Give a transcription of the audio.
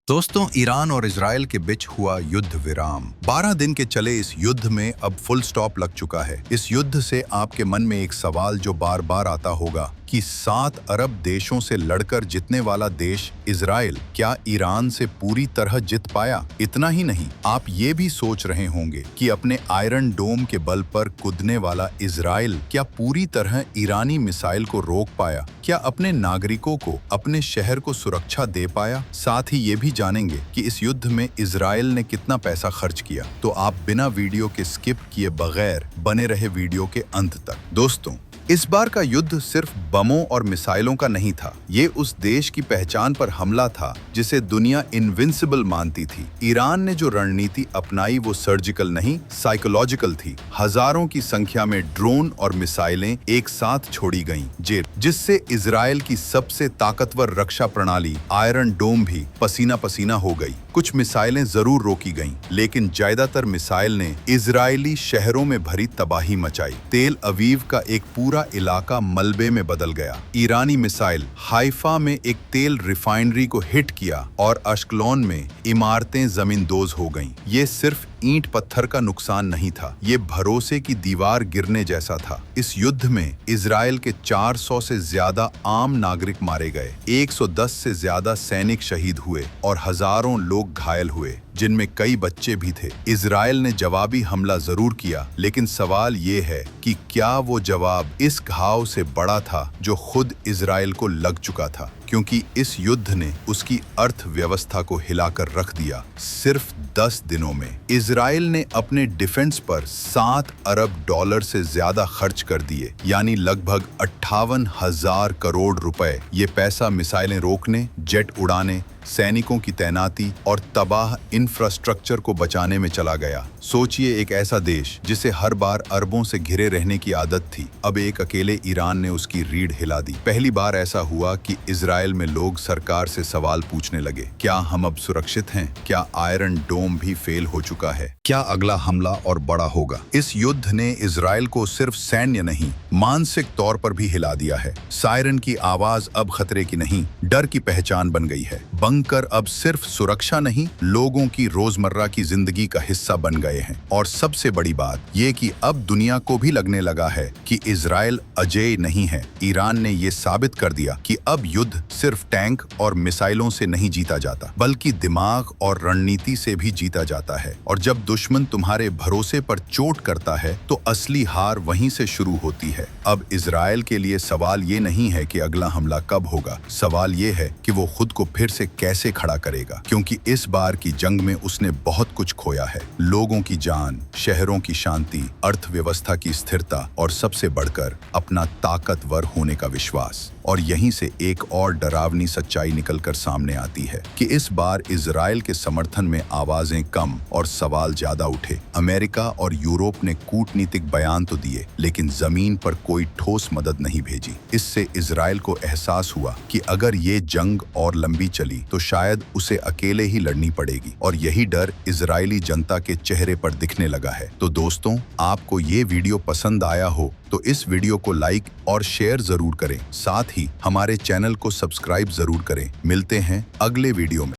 दोस्तों, ईरान और इजराइल के बीच हुआ युद्ध विराम 12 दिन के चले इस युद्ध में अब फुल स्टॉप लग चुका है। इस युद्ध से आपके मन में एक सवाल जो बार बार आता होगा कि 7 अरब देशों से लड़कर जीतने वाला देश इजराइल क्या ईरान से पूरी तरह जीत पाया? इतना ही नहीं, आप ये भी सोच रहे होंगे कि अपने आयरन डोम के बल पर कूदने वाला इजराइल क्या पूरी तरह ईरानी मिसाइल को रोक पाया? क्या अपने नागरिकों को, अपने शहर को सुरक्षा दे पाया? साथ ही ये भी जानेंगे कि इस युद्ध में इजराइल ने कितना पैसा खर्च किया। तो आप बिना वीडियो के स्किप किए बगैर बने रहे वीडियो के अंत तक। दोस्तों, इस बार का युद्ध सिर्फ बमों और मिसाइलों का नहीं था। ये उस देश की पहचान पर हमला था जिसे दुनिया इनविंसिबल मानती थी। ईरान ने जो रणनीति अपनाई वो सर्जिकल नहीं, साइकोलॉजिकल थी। हजारों की संख्या में ड्रोन और मिसाइलें एक साथ छोड़ी गईं, जिससे इजराइल की सबसे ताकतवर रक्षा प्रणाली आयरन डोम भी पसीना पसीना हो गई। कुछ मिसाइलें जरूर रोकी गईं, लेकिन ज्यादातर मिसाइल ने इजरायली शहरों में भरी तबाही मचाई। तेल अवीव का एक पूरा इलाका मलबे में बदल गया। ईरानी मिसाइल हाइफा में एक तेल रिफाइनरी को हिट किया और अश्कलोन में इमारतें जमींदोज हो गईं। ये सिर्फ ईंट पत्थर का नुकसान नहीं था, ये भरोसे की दीवार गिरने जैसा था। इस युद्ध में इजराइल के 400 से ज्यादा आम नागरिक मारे गए, 110 से ज्यादा सैनिक शहीद हुए और हजारों लोग घायल हुए, जिनमें कई बच्चे भी थे। इजराइल ने जवाबी हमला जरूर किया, लेकिन सवाल ये है कि क्या वो जवाब इस घाव से बड़ा था जो खुद इजराइल को लग चुका था? क्योंकि इस युद्ध ने उसकी अर्थव्यवस्था को हिलाकर रख दिया। सिर्फ 10 दिनों में इजराइल ने अपने डिफेंस पर 7 अरब डॉलर से ज्यादा खर्च कर दिए, यानी लगभग 58,000 करोड़ रुपए। ये पैसा मिसाइलें रोकने, जेट उड़ाने, सैनिकों की तैनाती और तबाह इंफ्रास्ट्रक्चर को बचाने में चला गया। सोचिए, एक ऐसा देश जिसे हर बार अरबों से घिरे रहने की आदत थी, अब एक अकेले ईरान ने उसकी रीढ़ हिला दी। पहली बार ऐसा हुआ कि इजराइल में लोग सरकार से सवाल पूछने लगे, क्या हम अब सुरक्षित हैं? क्या आयरन डोम भी फेल हो चुका है? क्या अगला हमला और बड़ा होगा? इस युद्ध ने इजराइल को सिर्फ सैन्य नहीं, मानसिक तौर पर भी हिला दिया है। सायरन की आवाज अब खतरे की नहीं, डर की पहचान बन गई है। बंकर अब सिर्फ सुरक्षा नहीं, लोगों की रोजमर्रा की जिंदगी का हिस्सा बन गए हैं। और सबसे बड़ी बात ये कि अब दुनिया को भी लगने लगा है कि इजराइल अजेय नहीं है। ईरान ने ये साबित कर दिया कि अब युद्ध सिर्फ टैंक और मिसाइलों से नहीं जीता जाता, बल्कि दिमाग और रणनीति से भी जीता जाता है। और जब दुश्मन तुम्हारे भरोसे पर चोट करता है तो असली हार वहीं से शुरू होती है। अब इजराइल के लिए सवाल ये नहीं है कि अगला हमला कब होगा, सवाल ये है कि वो खुद को फिर से कैसे खड़ा करेगा, क्योंकि इस बार की जंग में उसने बहुत कुछ खोया है। लोगों की जान, शहरों की शांति, अर्थव्यवस्था की स्थिरता और सबसे बढ़कर अपना ताकतवर होने का विश्वास। और यहीं से एक और डरावनी सच्चाई निकलकर सामने आती है कि इस बार इजराइल के समर्थन में आवाजें कम और सवाल ज्यादा उठे। अमेरिका और यूरोप ने कूटनीतिक बयान तो दिए, लेकिन जमीन पर कोई ठोस मदद नहीं भेजी। इससे इजराइल को एहसास हुआ कि अगर ये जंग और लंबी चली तो शायद उसे अकेले ही लड़नी पड़ेगी। और यही डर इजरायली जनता के चेहरे पर दिखने लगा है। तो दोस्तों, आपको ये वीडियो पसंद आया हो तो इस वीडियो को लाइक और शेयर जरूर करें। साथ ही हमारे चैनल को सब्सक्राइब जरूर करें। मिलते हैं अगले वीडियो में।